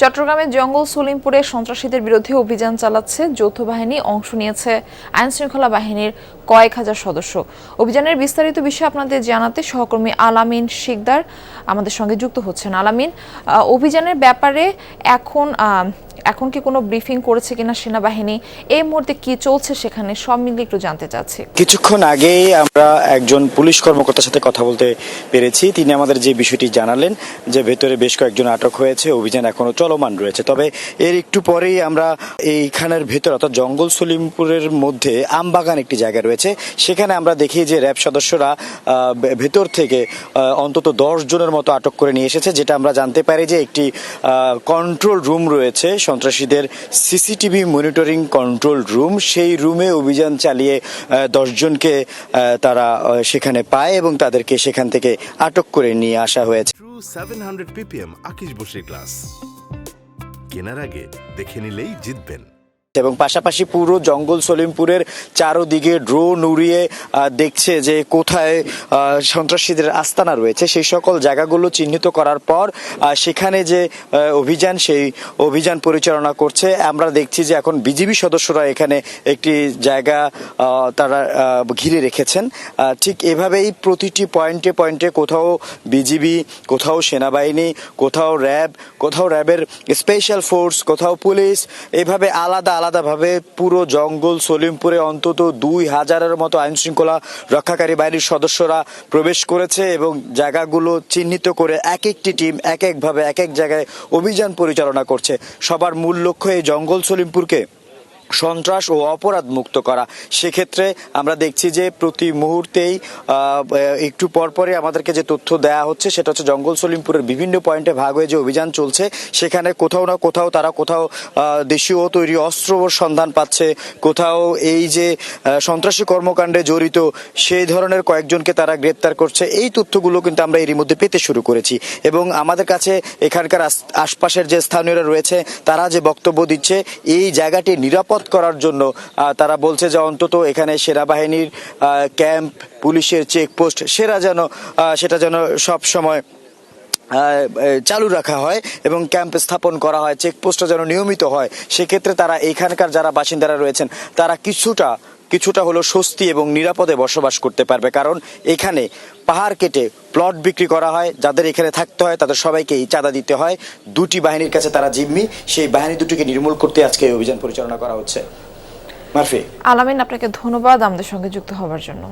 চট্টগ্রামের জঙ্গল সলিমপুরে সন্ত্রাসীদের বিরুদ্ধে অভিযান চালাচ্ছে যৌথ বাহিনী। অংশ নিয়েছে আইনশৃঙ্খলা বাহিনীর কয়েক হাজার সদস্য। অভিযানের বিস্তারিত বিষয়ে আপনাদের জানাতে সহকর্মী আলামিন শিকদার আমাদের সঙ্গে যুক্ত হচ্ছেন। আলামিন, অভিযানের ব্যাপারে এখন কি কোনো ব্রিফিং করেছে কিনা সেনাবাহিনী, এই মুহূর্তে কি চলছে সেখানে, সব মিলিয়ে একটু জানতে চাচ্ছি। কিছুক্ষণ আগেই আমরা একজন পুলিশ কর্মকর্তার সাথে কথা বলতে পেরেছি। তিনি আমাদের যে বিষয়টি জানালেন যে ভেতরে বেশ কয়েকজন আটক হয়েছে, অভিযান এখনো চলমান রয়েছে। তবে এর একটু পরেই আমরা এইখানের ভেতর অর্থাৎ জঙ্গল সলিমপুরের মধ্যে আমবাগান একটি জায়গা রয়েছে, সেখানে আমরা দেখি যে র্যাব সদস্যরা ভেতর থেকে অন্তত 10 জনের মতো আটক করে নিয়ে এসেছে। যেটা আমরা জানতে পারি যে একটি কন্ট্রোল রুম রয়েছে, সন্ত্রাসীদের সিসিটিভি মনিটরিং কন্ট্রোল রুম। সেই রুমে অভিযান চালিয়ে 10 জনকে তারা সেখানে পায় এবং তাদেরকে সেখান থেকে আটক করে নিয়ে আসা হয়েছে। 700 ppm আকিশ বসির গ্লাস কেনার আগে দেখে নিলেই জিতবেন। এবং পাশাপাশি পুরো জঙ্গল সলিমপুরের চারোদিকে ড্রোন উড়িয়ে দেখছে যে কোথায় সন্ত্রাসীদের আস্তানা রয়েছে, সেই সকল জায়গাগুলো চিহ্নিত করার পর সেখানে যে অভিযান, সেই অভিযান পরিচালনা করছে। আমরা দেখছি যে এখন বিজিবি সদস্যরা এখানে একটি জায়গা তারা ঘিরে রেখেছেন। ঠিক এভাবেই প্রতিটি পয়েন্টে পয়েন্টে কোথাও বিজিবি, কোথাও সেনাবাহিনী, কোথাও র্যাব, কোথাও র্যাবের স্পেশাল ফোর্স, কোথাও পুলিশ, এভাবে আলাদাভাবে পুরো জঙ্গল সলিমপুরে অন্তত 2000-এর মতো আইন শৃঙ্খলা রক্ষাকারী বাহিনীর সদস্যরা প্রবেশ করেছে এবং জায়গাগুলো চিহ্নিত করে এক একটি টিম এক একভাবে এক এক জায়গায় অভিযান পরিচালনা করছে। সবার মূল লক্ষ্য এই জঙ্গল সলিমপুরকে সন্ত্রাস ও অপরাধ মুক্ত করা। সেক্ষেত্রে আমরা দেখছি যে প্রতি মুহূর্তেই একটু পরপরই আমাদেরকে যে তথ্য দেওয়া হচ্ছে সেটা হচ্ছে জঙ্গল সলিমপুরের বিভিন্ন পয়েন্টে ভাগ হয়ে যে অভিযান চলছে, সেখানে কোথাও না কোথাও তারা দেশীয় তৈরি অস্ত্রর সন্ধান পাচ্ছে, কোথাও এই যে সন্ত্রাসী কর্মকাণ্ডে জড়িত সেই ধরনের কয়েকজনকে তারা গ্রেপ্তার করছে। এই তথ্যগুলো কিন্তু আমরা এরই মধ্যে পেতে শুরু করেছি এবং আমাদের কাছে এখানকার আশপাশের যে স্থানীয়রা রয়েছে তারা যে বক্তব্য দিচ্ছে, এই জায়গাটি নিরাপদ করার জন্য তারা বলছে যে অন্তত এখানে সেনাবাহিনীর ক্যাম্প, পুলিশের চেকপোস্ট সেটা যেন সব সময় চালু রাখা হয় এবং ক্যাম্প স্থাপন করা হয়, চেকপোস্টটা যেন নিয়মিত হয়। সেক্ষেত্রে তারা এখানকার যারা বাসিন্দারা রয়েছেন তারা কিছুটা হলো স্বস্তি এবং নিরাপদে বসবাস করতে পারবে। কারণ এখানে পাহাড় কেটে প্লট বিক্রি করা হয়, যাদের এখানে থাকতে হয় তাদের সবাইকেই চাঁদা দিতে হয়। দুটি বাহিনীর কাছে তারা জিম্মি, সেই বাহিনী দুটিকে নির্মূল করতে আজকে এই অভিযান পরিচালনা করা হচ্ছে। মারফি। আলামিন, আপনাকে ধন্যবাদ আমাদের সঙ্গে যুক্ত হওয়ার জন্য।